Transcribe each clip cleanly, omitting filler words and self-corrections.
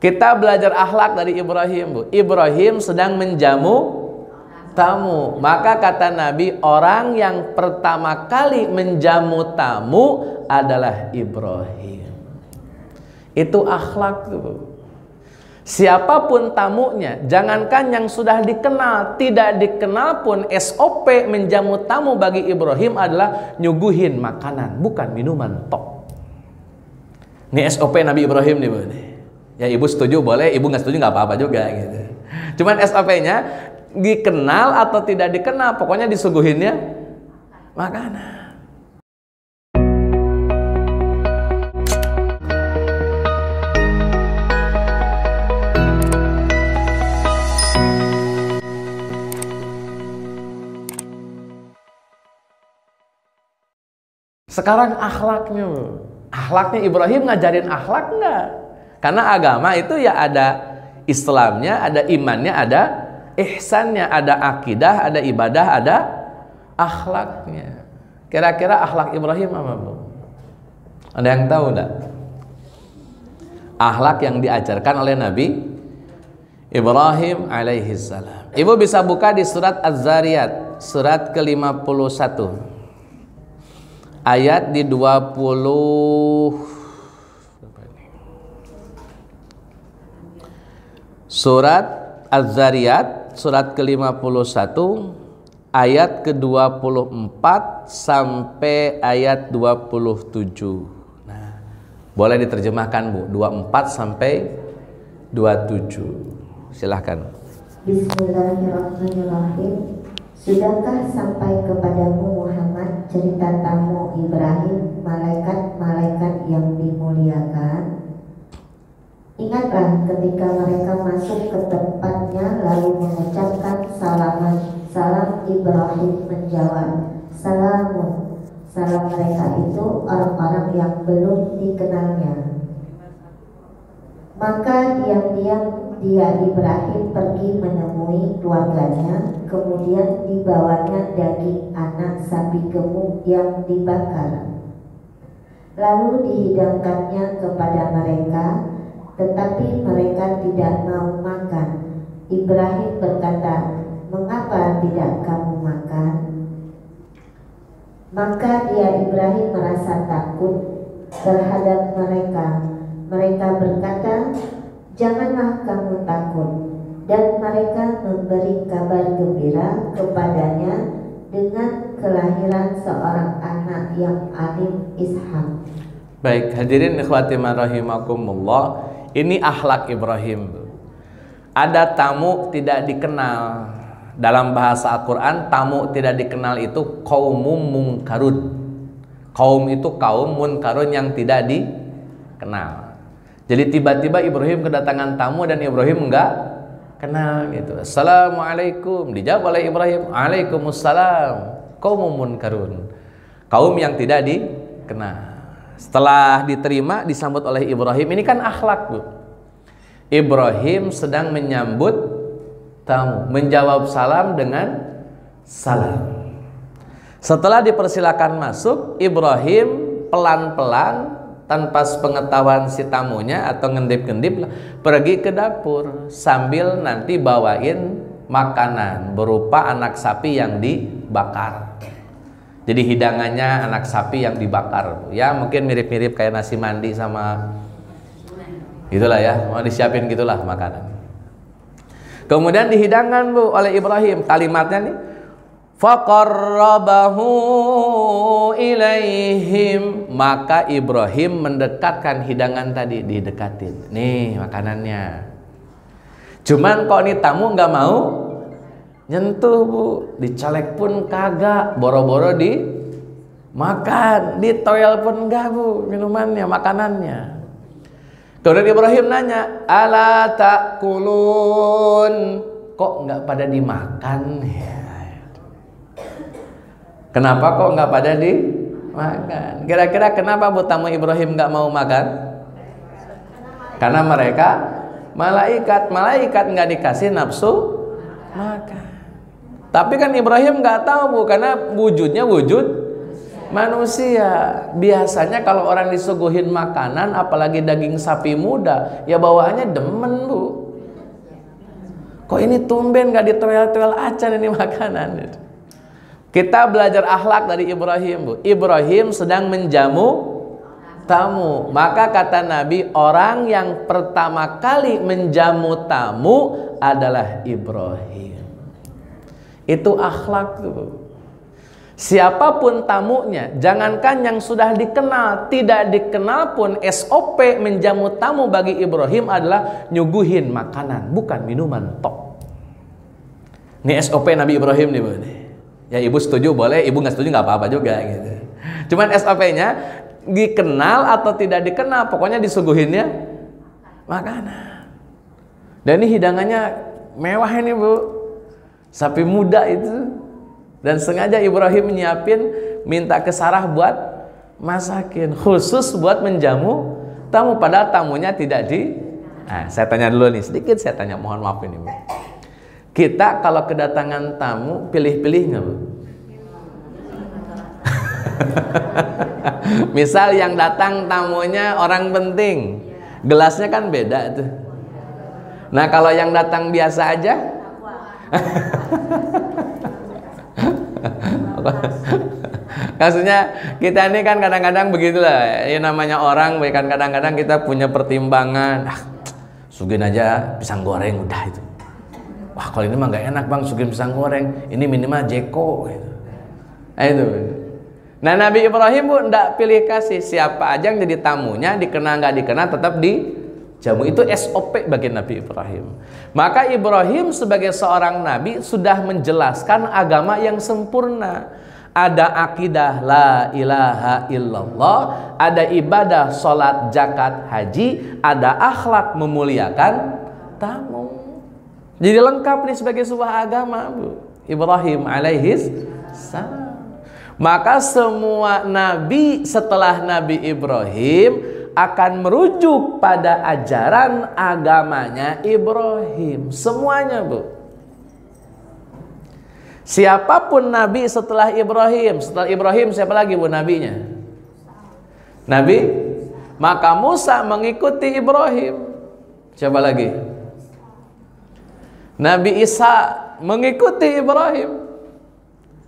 Kita belajar akhlak dari Ibrahim, Bu. Ibrahim sedang menjamu tamu. Maka kata Nabi, orang yang pertama kali menjamu tamu adalah Ibrahim. Itu akhlak tuh. Siapapun tamunya, jangankan yang sudah dikenal, tidak dikenal pun, SOP menjamu tamu bagi Ibrahim adalah nyuguhin makanan, bukan minuman tok. Ini SOP Nabi Ibrahim nih, Bu. Ya ibu setuju boleh, ibu nggak setuju nggak apa-apa juga gitu. Cuman SOP-nya dikenal atau tidak dikenal, pokoknya disuguhinnya makanan. Sekarang akhlaknya, akhlaknya Ibrahim ngajarin akhlak nggak? Karena agama itu ya ada Islamnya, ada imannya, ada ihsannya, ada akidah, ada ibadah, ada akhlaknya. Kira-kira akhlak Ibrahim apa, Bu? Ada yang tahu enggak? Akhlak yang diajarkan oleh Nabi Ibrahim alaihi salam. Ibu bisa buka di surat Az-Zariyat, surat ke-51. Ayat di 20. Surat Az-Zariyat, surat ke-51, ayat ke-24 sampai ayat 27. Nah, boleh diterjemahkan, Bu, 24 sampai 27. Silahkan. Bismillahirrahmanirrahim. Sudahkah sampai kepadamu Muhammad cerita tamu Ibrahim, malaikat-malaikat yang dimuliakan? Ingatlah ketika mereka masuk ke tempatnya lalu mengucapkan salaman. Salam. Ibrahim menjawab, salamun. Salam mereka itu orang-orang yang belum dikenalnya. Maka diam-diam dia Ibrahim pergi menemui keluarganya. Kemudian dibawanya daging anak sapi gemuk yang dibakar, lalu dihidangkannya kepada mereka. Tetapi mereka tidak mau makan. Ibrahim berkata, mengapa tidak kamu makan? Maka dia Ibrahim merasa takut terhadap mereka. Mereka berkata, janganlah kamu takut. Dan mereka memberi kabar gembira kepadanya dengan kelahiran seorang anak yang alim, Ishak. Baik, hadirin ikhwati rahimakumullah. Ini akhlak Ibrahim. Ada tamu tidak dikenal. Dalam bahasa Al-Quran, tamu tidak dikenal itu kaumum munkarun. Kaum itu kaum, munkarun yang tidak dikenal. Jadi tiba-tiba Ibrahim kedatangan tamu dan Ibrahim enggak kenal gitu. Assalamualaikum. Dijawab oleh Ibrahim, Waalaikumsalam. Kaumum munkarun. Kaum yang tidak dikenal. Setelah diterima, disambut oleh Ibrahim. Ini kan akhlak, Bu. Ibrahim sedang menyambut tamu, menjawab salam dengan salam. Setelah dipersilakan masuk, Ibrahim pelan-pelan tanpa sepengetahuan si tamunya atau ngendip-ngendip pergi ke dapur sambil nanti bawain makanan berupa anak sapi yang dibakar. Jadi hidangannya anak sapi yang dibakar. Ya mungkin mirip-mirip kayak nasi mandi sama gitulah ya, mau disiapin gitulah makanan. Kemudian dihidangkan, Bu, oleh Ibrahim. Kalimatnya nih, faqarrabahu ilaihim. Maka Ibrahim mendekatkan hidangan tadi, didekatin. Nih makanannya. Cuman kok nih tamu nggak mau nyentuh, Bu. Dicolek pun kagak, boro-boro di makan, ditoel pun enggak, Bu, minumannya, makanannya. Kemudian Ibrahim nanya, ala ta'kulun, kok enggak pada dimakan ya? Kenapa kok enggak pada dimakan? Kira-kira kenapa, Bu, tamu Ibrahim enggak mau makan? Karena mereka malaikat enggak dikasih nafsu makan. Tapi kan Ibrahim nggak tahu, Bu, karena wujudnya wujud manusia. Biasanya kalau orang disuguhin makanan, apalagi daging sapi muda, ya bawaannya demen, Bu. Kok ini tumben gak ditoel-toel acan ini makanan. Kita belajar akhlak dari Ibrahim, Bu. Ibrahim sedang menjamu tamu. Maka kata Nabi, orang yang pertama kali menjamu tamu adalah Ibrahim. Itu akhlak, Bu. Siapapun tamunya, jangankan yang sudah dikenal, tidak dikenal pun, SOP menjamu tamu bagi Ibrahim adalah nyuguhin makanan, bukan minuman tok. Ini SOP Nabi Ibrahim nih, Bu. Ya ibu setuju boleh, ibu nggak setuju nggak apa-apa juga gitu. Cuman SOP-nya dikenal atau tidak dikenal, pokoknya disuguhinnya makanan. Dan ini hidangannya mewah ini, Bu. Sapi muda itu. Dan sengaja Ibrahim nyiapin, minta ke Sarah buat masakin, khusus buat menjamu tamu, padahal tamunya tidak di. Nah, saya tanya dulu nih, sedikit saya tanya, mohon maaf ini, Bu. Kita kalau kedatangan tamu pilih-pilih nggak, Bu? Misal yang datang tamunya orang penting, gelasnya kan beda tuh. Nah kalau yang datang biasa aja, maksudnya kita ini kan kadang-kadang begitulah, ya namanya orang, kan kadang-kadang kita punya pertimbangan. Suguhin aja pisang goreng udah itu. Wah kalau ini mah nggak enak bang, suguhin pisang goreng, ini minimal jeko gitu. Nah, itu. Nah Nabi Ibrahim, Bu, ndak pilih kasih, siapa aja yang jadi tamunya, dikenal nggak dikenal tetap dijamu. Itu SOP bagi Nabi Ibrahim. Maka Ibrahim sebagai seorang nabi sudah menjelaskan agama yang sempurna. Ada akidah la ilaha illallah, ada ibadah sholat zakat haji, ada akhlak memuliakan tamu. Jadi lengkap nih sebagai sebuah agama, Bu. Ibrahim alaihis salam. Maka semua nabi setelah Nabi Ibrahim akan merujuk pada ajaran agamanya Ibrahim. Semuanya, Bu. Siapapun nabi setelah Ibrahim siapa lagi, Bu, nabinya? Nabi. Maka Musa mengikuti Ibrahim. Siapa lagi? Nabi Isa mengikuti Ibrahim.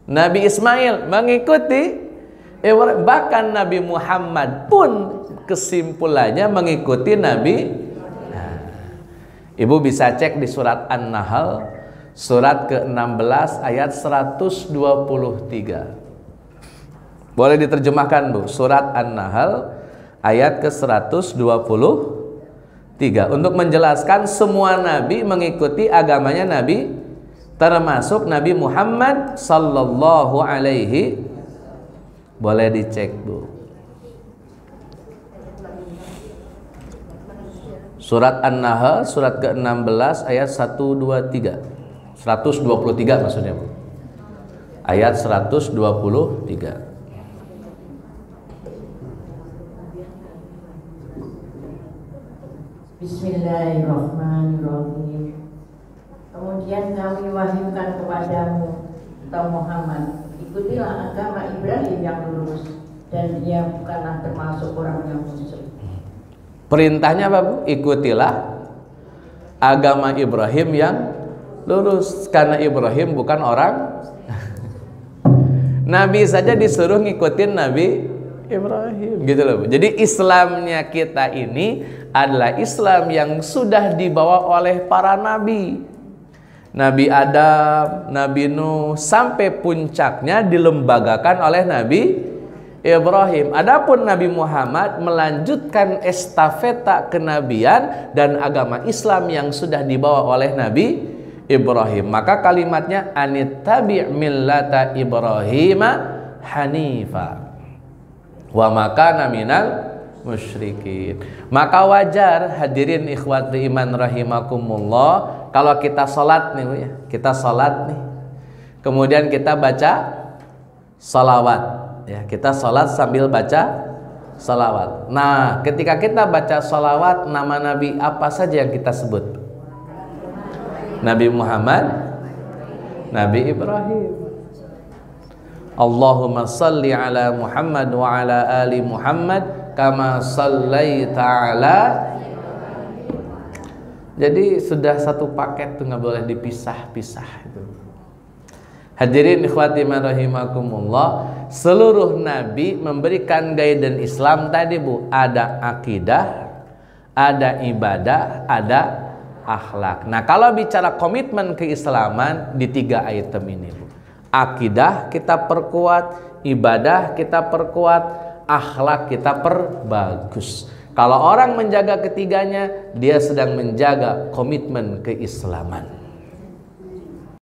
Nabi Ismail mengikuti Ibrahim. Bahkan Nabi Muhammad pun kesimpulannya mengikuti Nabi. Nah, Ibu bisa cek di surat An-Nahl, surat ke-16 ayat 123. Boleh diterjemahkan, Bu, surat An-Nahl ayat ke-123. Untuk menjelaskan semua nabi mengikuti agamanya Nabi, termasuk Nabi Muhammad sallallahu alaihi. Boleh dicek, Bu. Surat An-Nahl surat ke-16 ayat 123. 123 maksudnya, Bu. Ayat 123. Bismillahirrahmanirrahim. Kemudian kami wahyukan kepadamu, engkau Muhammad, ikutilah agama Ibrahim yang lurus, dan dia bukanlah termasuk orang yang musyrik. Perintahnya apa, Bu? Ikutilah agama Ibrahim yang lurus, karena Ibrahim bukan orang. Nabi saja disuruh ngikutin Nabi Ibrahim, gitu loh, Bu. Jadi Islamnya kita ini adalah Islam yang sudah dibawa oleh para nabi. Nabi Adam, Nabi Nuh, sampai puncaknya dilembagakan oleh Nabi Ibrahim. Adapun Nabi Muhammad melanjutkan estafeta kenabian dan agama Islam yang sudah dibawa oleh Nabi Ibrahim. Maka kalimatnya anittabi' millata Ibrahima hanifa wa makana minal musyrikin. Maka wajar hadirin ikhwati iman rahimakumullah, kalau kita sholat nih, Bu, ya, kita sholat nih, kemudian kita baca sholawat, ya, kita sholat sambil baca sholawat. Nah ketika kita baca sholawat, nama Nabi apa saja yang kita sebut? Nabi Muhammad, Nabi Ibrahim. Allahumma salli ala Muhammad wa ala ali Muhammad kama sallaita ala. Jadi sudah satu paket tuh, nggak boleh dipisah-pisah itu. Hadirin ikhwati rahimakumullah, seluruh nabi memberikan guidance Islam tadi Bu, ada akidah, ada ibadah, ada akhlak. Nah, kalau bicara komitmen keislaman di 3 item ini Bu. Akidah kita perkuat, ibadah kita perkuat, akhlak kita perbagus. Kalau orang menjaga ketiganya, dia sedang menjaga komitmen keislaman.